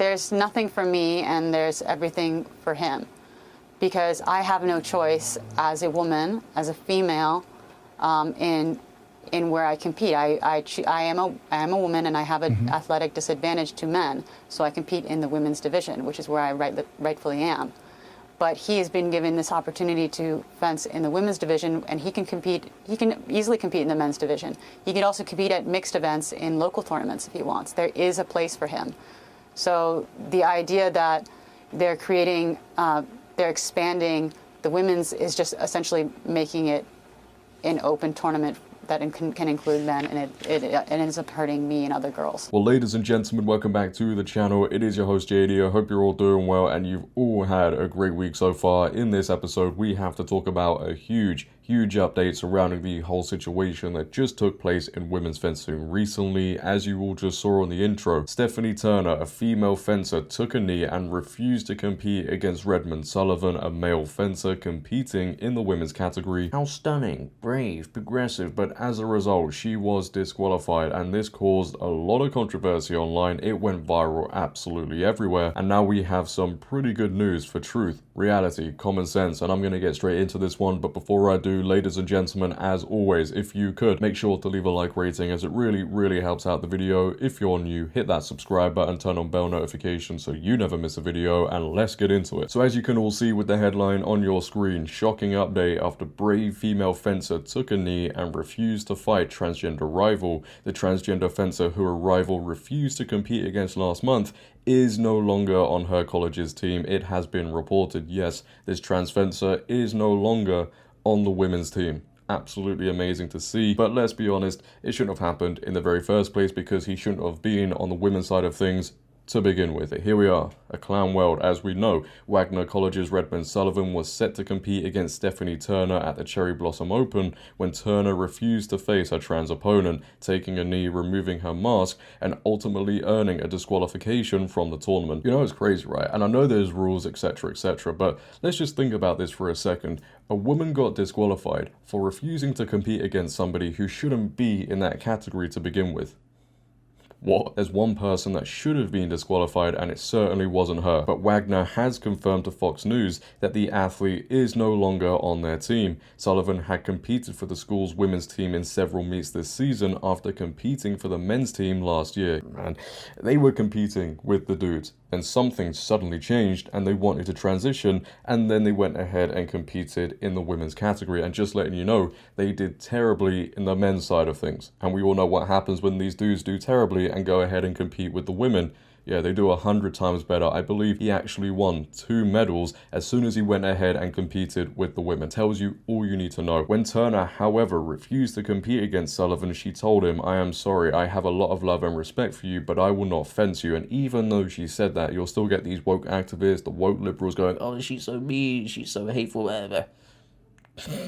there's nothing for me and there's everything for him, because I have no choice as a woman, as a female, in where I compete. I am a woman, and I have an athletic disadvantage to men, so I compete in the women's division, which is where I rightfully am. But he has been given this opportunity to fence in the women's division, and he can compete. He can easily compete in the men's division. He can also compete at mixed events in local tournaments if he wants. There is a place for him. So the idea that they're expanding the women's is just essentially making it an open tournament that can include men, and it ends up hurting me and other girls. Well, ladies and gentlemen, welcome back to the channel. It is your host JD. I hope you're all doing well and you've all had a great week so far. In this episode, we have to talk about a huge update surrounding the whole situation that just took place in women's fencing recently. As you all just saw on the intro, Stephanie Turner, a female fencer, took a knee and refused to compete against Redmond Sullivan, a male fencer competing in the women's category. How stunning, brave, progressive, but as a result, she was disqualified, and this caused a lot of controversy online. It went viral absolutely everywhere, and now we have some pretty good news for truth, reality, common sense, and I'm going to get straight into this one. But before I do, ladies and gentlemen, as always, if you could, make sure to leave a like rating, as it really helps out the video. If you're new, hit that subscribe button, turn on bell notifications so you never miss a video, and let's get into it. So as you can all see with the headline on your screen, shocking update after brave female fencer took a knee and refused to fight transgender rival. The transgender fencer who her rival refused to compete against last month is no longer on her college's team. It has been reported, yes, this trans fencer is no longer on the women's team. Absolutely amazing to see, but let's be honest, it shouldn't have happened in the very first place, because he shouldn't have been on the women's side of things to begin with. Here we are, a clown world. As we know, Wagner College's Redmond Sullivan was set to compete against Stephanie Turner at the Cherry Blossom Open when Turner refused to face her trans opponent, taking a knee, removing her mask, and ultimately earning a disqualification from the tournament. You know, it's crazy, right? And I know there's rules, etc, but let's just think about this for a second. A woman got disqualified for refusing to compete against somebody who shouldn't be in that category to begin with. What? There's one person that should have been disqualified, and it certainly wasn't her. But Wagner has confirmed to Fox News that the athlete is no longer on their team. Sullivan had competed for the school's women's team in several meets this season after competing for the men's team last year. Man, they were competing with the dudes. Then something suddenly changed and they wanted to transition, and then they went ahead and competed in the women's category. And just letting you know, they did terribly in the men's side of things. And we all know what happens when these dudes do terribly and go ahead and compete with the women. Yeah, they do 100 times better. I believe he actually won 2 medals as soon as he went ahead and competed with the women. Tells you all you need to know. When Turner, however, refused to compete against Sullivan, she told him, "I am sorry, I have a lot of love and respect for you, but I will not fence you." And even though she said that, you'll still get these woke activists, the woke liberals going, "Oh, she's so mean, she's so hateful, whatever."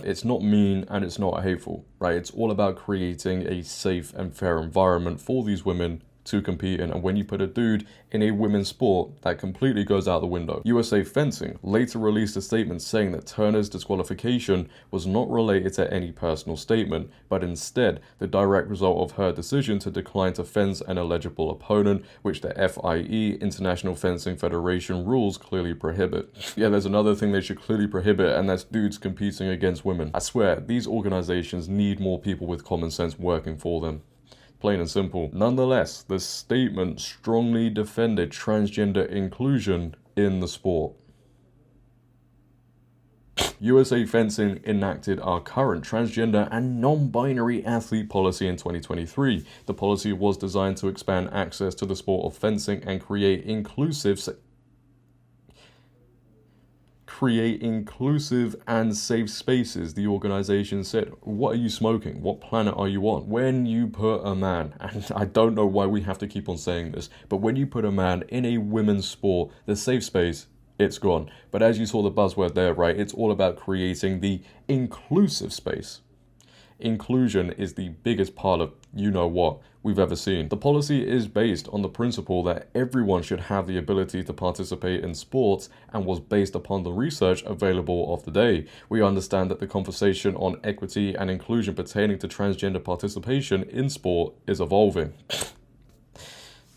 It's not mean and it's not hateful, right? It's all about creating a safe and fair environment for these women to compete in, and when you put a dude in a women's sport, that completely goes out the window. USA Fencing later released a statement saying that Turner's disqualification was not related to any personal statement, but instead the direct result of her decision to decline to fence an eligible opponent, which the FIE, International Fencing Federation, rules clearly prohibit. Yeah, there's another thing they should clearly prohibit, and that's dudes competing against women. I swear, these organizations need more people with common sense working for them. Plain and simple. Nonetheless, the statement strongly defended transgender inclusion in the sport. USA Fencing enacted our current transgender and non-binary athlete policy in 2023. The policy was designed to expand access to the sport of fencing and create inclusive and safe spaces, the organization said. What are you smoking? What planet are you on? When you put a man, and I don't know why we have to keep on saying this, but when you put a man in a women's sport, the safe space, it's gone. But as you saw the buzzword there, right, it's all about creating the inclusive space. Inclusion is the biggest part of you-know-what we've ever seen. The policy is based on the principle that everyone should have the ability to participate in sports, and was based upon the research available of the day. We understand that the conversation on equity and inclusion pertaining to transgender participation in sport is evolving.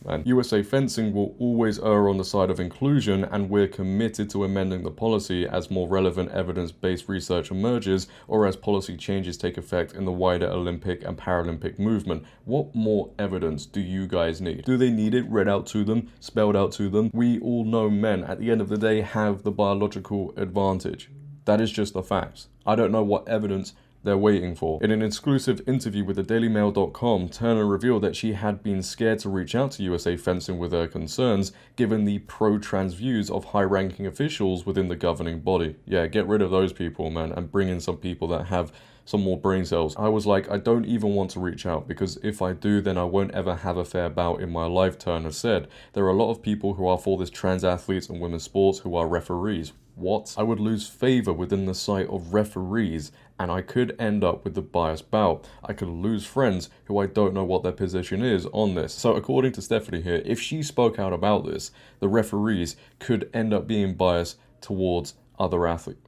And USA Fencing will always err on the side of inclusion, and we're committed to amending the policy as more relevant evidence-based research emerges or as policy changes take effect in the wider Olympic and Paralympic movement. What more evidence do you guys need? Do they need it read out to them, spelled out to them? We all know men, at the end of the day, have the biological advantage. That is just the facts. I don't know what evidence they're waiting for. In an exclusive interview with the DailyMail.com, Turner revealed that she had been scared to reach out to USA Fencing with her concerns, given the pro-trans views of high-ranking officials within the governing body. Yeah, get rid of those people, man, and bring in some people that have some more brain cells. I was like, I don't even want to reach out, because if I do, then I won't ever have a fair bout in my life, Turner said. There are a lot of people who are for this trans athletes and women's sports who are referees. What? I would lose favor within the sight of referees, and I could end up with the biased bout. I could lose friends who I don't know what their position is on this. So according to Stephanie here, if she spoke out about this, the referees could end up being biased towards other athletes.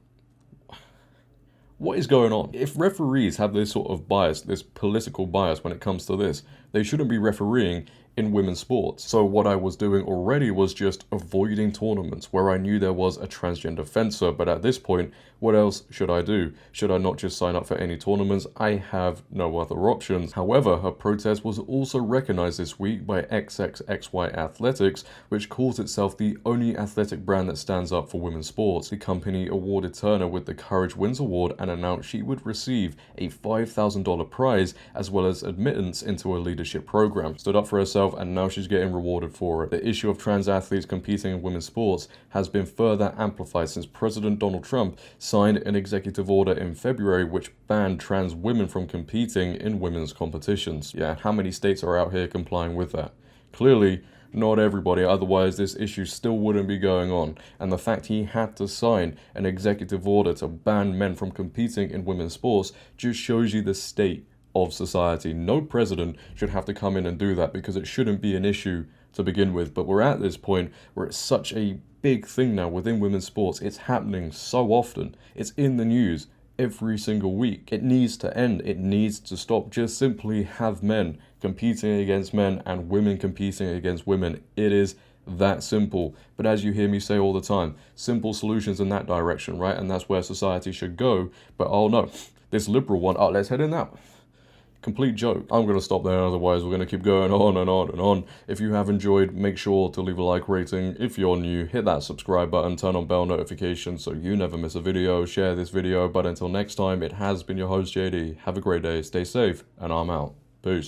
What is going on? If referees have this sort of bias, this political bias when it comes to this, they shouldn't be refereeing in women's sports. So what I was doing already was just avoiding tournaments where I knew there was a transgender fencer, but at this point, what else should I do? Should I not just sign up for any tournaments? I have no other options. However, her protest was also recognized this week by XXXY Athletics, which calls itself the only athletic brand that stands up for women's sports. The company awarded Turner with the Courage Wins Award and announced she would receive a $5,000 prize as well as admittance into a leadership program. Stood up for herself, and now she's getting rewarded for it. The issue of trans athletes competing in women's sports has been further amplified since President Donald Trump signed an executive order in February which banned trans women from competing in women's competitions. Yeah, how many states are out here complying with that? Clearly, not everybody, otherwise this issue still wouldn't be going on. And the fact he had to sign an executive order to ban men from competing in women's sports just shows you the state of society. No president should have to come in and do that because it shouldn't be an issue to begin with. But we're at this point where it's such a big thing now within women's sports. It's happening so often. It's in the news every single week. It needs to end. It needs to stop. Just simply have men competing against men and women competing against women. It is that simple. But as you hear me say all the time, simple solutions in that direction, right? And that's where society should go. But oh no, this liberal one, oh, let's head in that. Complete joke. I'm going to stop there, otherwise we're going to keep going on and on and on. If you have enjoyed, make sure to leave a like rating. If you're new, hit that subscribe button, turn on bell notifications so you never miss a video, share this video. But until next time, it has been your host JD. Have a great day, stay safe, and I'm out. Peace.